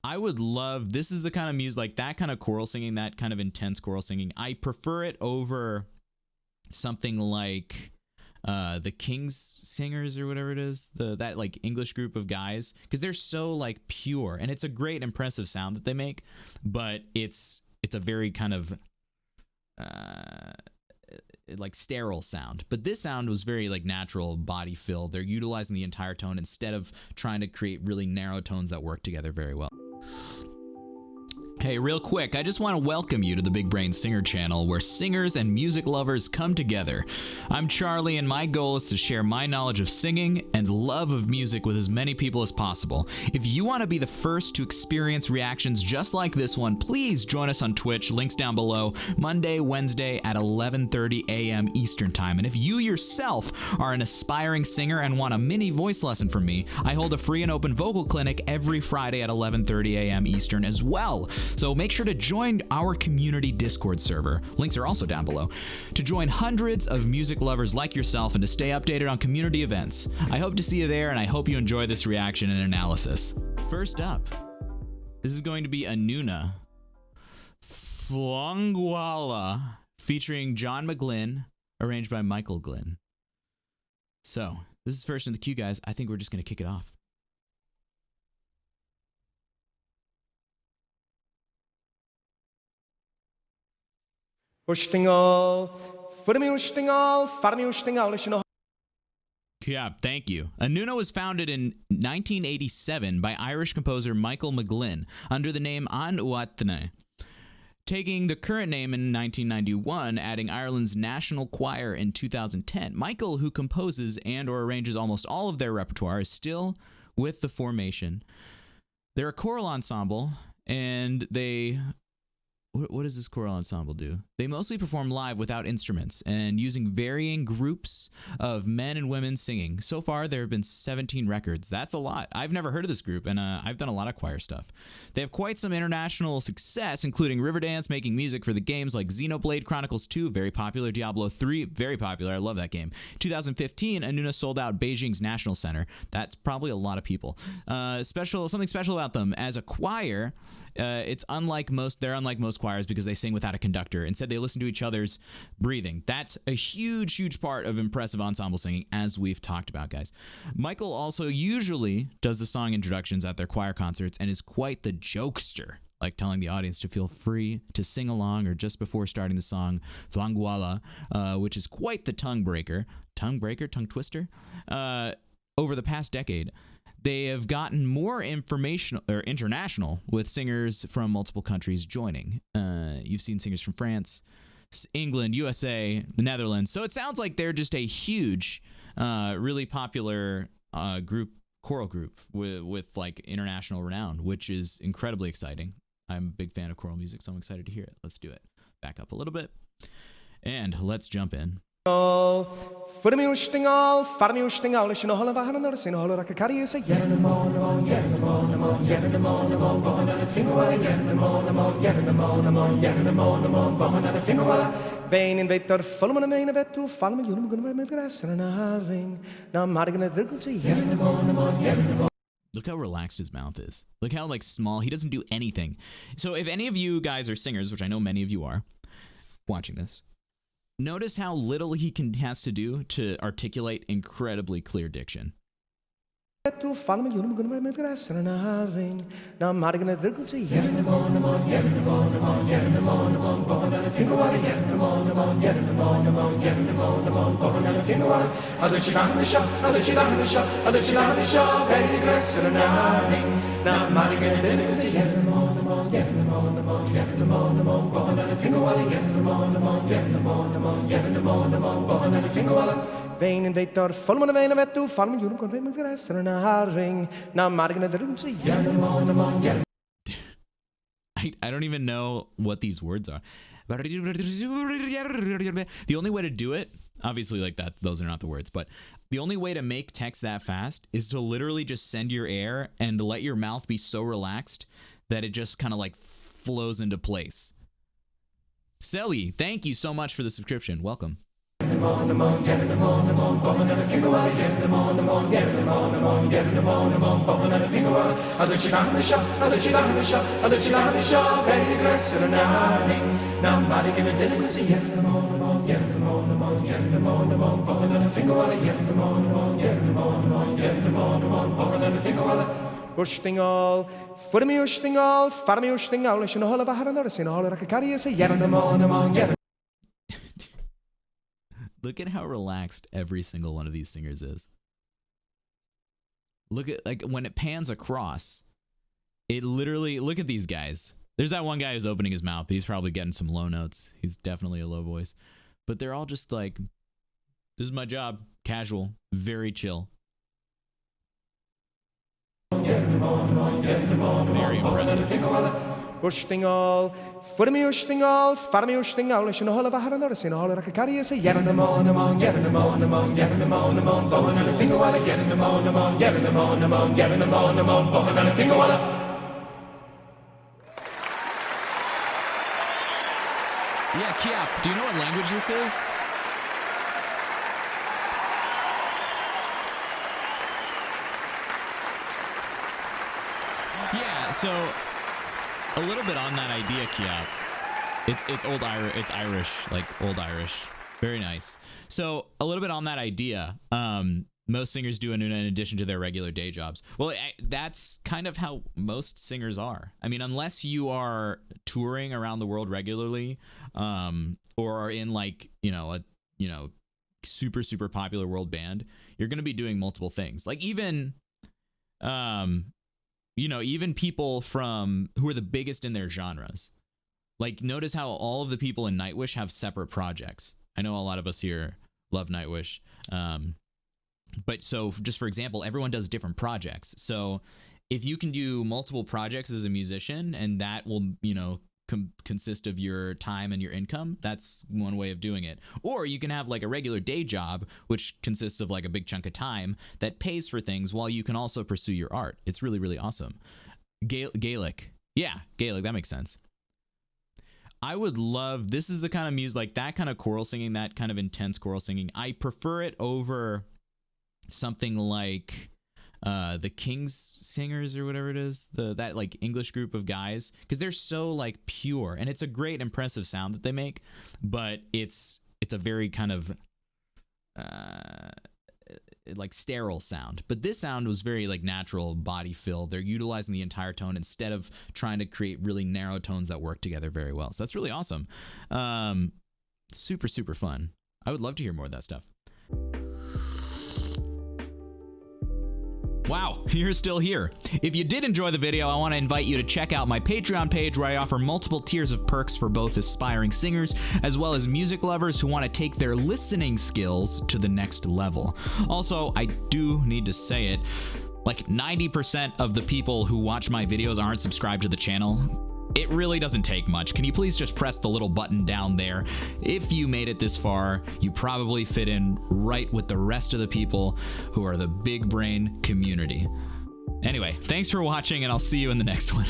I would love, this is the kind of music, like that kind of choral singing, that kind of intense choral singing. I prefer it over something like the King's Singers or whatever it is, that like English group of guys, because they're so like pure, and it's a great impressive sound that they make, but it's a very kind of like sterile sound. But this sound was very like natural, body filled. They're utilizing the entire tone instead of trying to create really narrow tones that work together very well. Hey, real quick, I just want to welcome you to the Big Brain Singer channel, where singers and music lovers come together. I'm Charlie, and my goal is to share my knowledge of singing and love of music with as many people as possible. If you want to be the first to experience reactions just like this one, please join us on Twitch, links down below, Monday, Wednesday at 11:30 a.m. Eastern Time. And if you yourself are an aspiring singer and want a mini voice lesson from me, I hold a free and open vocal clinic every Friday at 11:30 a.m. Eastern as well. So make sure to join our community Discord server. Links are also down below. To join hundreds of music lovers like yourself and to stay updated on community events. I hope to see you there, and I hope you enjoy this reaction and analysis. First up, this is going to be Anúna, Fionnghuala, featuring John McGlynn, arranged by McGlynn. So, this is first in the queue, guys. I think we're just going to kick it off. Yeah, thank you. Anúna was founded in 1987 by Irish composer Michael McGlynn under the name Anúna, taking the current name in 1991, adding Ireland's national choir in 2010. Michael, who composes and or arranges almost all of their repertoire, is still with the formation. They're a choral ensemble, and they... What does this choral ensemble do? They mostly perform live without instruments and using varying groups of men and women singing. So far, there have been 17 records. That's a lot. I've never heard of this group, and I've done a lot of choir stuff. They have quite some international success, including Riverdance, making music for the games like Xenoblade Chronicles 2, very popular, Diablo 3, very popular. I love that game. 2015, Anúna sold out Beijing's National Center. That's probably a lot of people. Something special about them. As a choir, they're unlike most choirs because they sing without a conductor. Instead, they listen to each other's breathing. That's a huge, huge part of impressive ensemble singing, as we've talked about, guys. Michael also usually does the song introductions at their choir concerts and is quite the jokester, like telling the audience to feel free to sing along or just before starting the song Fionnghuala, which is quite the tongue twister. Over the past decade, they have gotten more international, with singers from multiple countries joining. You've seen singers from France, England, USA, the Netherlands. So it sounds like they're just a huge, really popular choral group with like international renown, which is incredibly exciting. I'm a big fan of choral music, so I'm excited to hear it. Let's do it. Back up a little bit, and let's jump in. Look how relaxed his mouth is. Look how like small. He doesn't do anything. So if any of you guys are singers, which I know many of you are watching this, notice how little he has to do to articulate incredibly clear diction. I don't even know what these words are. The only way to do it, obviously like that, those are not the words, but the only way to make text that fast is to literally just send your air and let your mouth be so relaxed that it just kind of like flows into place. Selly, thank you so much for the subscription. Welcome. them on, getting them on, bumming on a Fionnghuala, getting them on, getting them on, getting them on, bumming on a Fionnghuala. Other chidan the shop, other chidan the shop, other chidan the shop, very the grass and an arring. Now, Maddie, give a dinner, could see getting them on, getting them on, getting them on, bumming on a Fionnghuala, getting them on, getting them on, getting them on, bumming on a Fionnghuala. Ushtingal, Fudami Ushtingal, Farmi Ushtingal, and all of a Haranor, and all of a carrier say, Yaranamon, Yaran. Look at how relaxed every single one of these singers is. Look at, like, when it pans across, it literally, look at these guys. There's that one guy who's opening his mouth. He's probably getting some low notes. He's definitely a low voice. But they're all just like, this is my job. Casual. Very chill. Very impressive. Ushtingal, Fudami Ushtingal, Farmi Ushtingal, and all of a Haranor, and all of a carrier say, Yaranamon, getting them on, bumming on a Fionnghuala, getting them on, getting them on, getting them on, bumming on a Fionnghuala. Yeah, Kiap, do you know what language this is? Yeah, so a little bit on that idea, Kiap. It's old Irish, it's Irish, like old Irish. Very nice. So a little bit on that idea. Most singers do Anúna in addition to their regular day jobs. Well, that's kind of how most singers are. I mean, unless you are touring around the world regularly, or are in like, a super, super popular world band, you're going to be doing multiple things. Like even, even people who are the biggest in their genres. Like, notice how all of the people in Nightwish have separate projects. I know a lot of us here love Nightwish. But so just for example, everyone does different projects. So if you can do multiple projects as a musician and that will, consist of your time and your income, that's one way of doing it. Or you can have like a regular day job, which consists of like a big chunk of time that pays for things while you can also pursue your art. It's really, really awesome. Gaelic. Yeah, Gaelic. That makes sense. I would love, this is the kind of music, like that kind of choral singing, that kind of intense choral singing. I prefer it over something like the King's Singers or whatever it is, that like English group of guys, because they're so like pure, and it's a great impressive sound that they make, but it's a very kind of like sterile sound. But this sound was very like natural, body filled. They're utilizing the entire tone instead of trying to create really narrow tones that work together very well. So that's really awesome. Super, super fun. I would love to hear more of that stuff. Wow, you're still here. If you did enjoy the video, I want to invite you to check out my Patreon page where I offer multiple tiers of perks for both aspiring singers as well as music lovers who want to take their listening skills to the next level. Also, I do need to say it, like 90% of the people who watch my videos aren't subscribed to the channel. It really doesn't take much. Can you please just press the little button down there? If you made it this far, you probably fit in right with the rest of the people who are the big brain community. Anyway, thanks for watching, and I'll see you in the next one.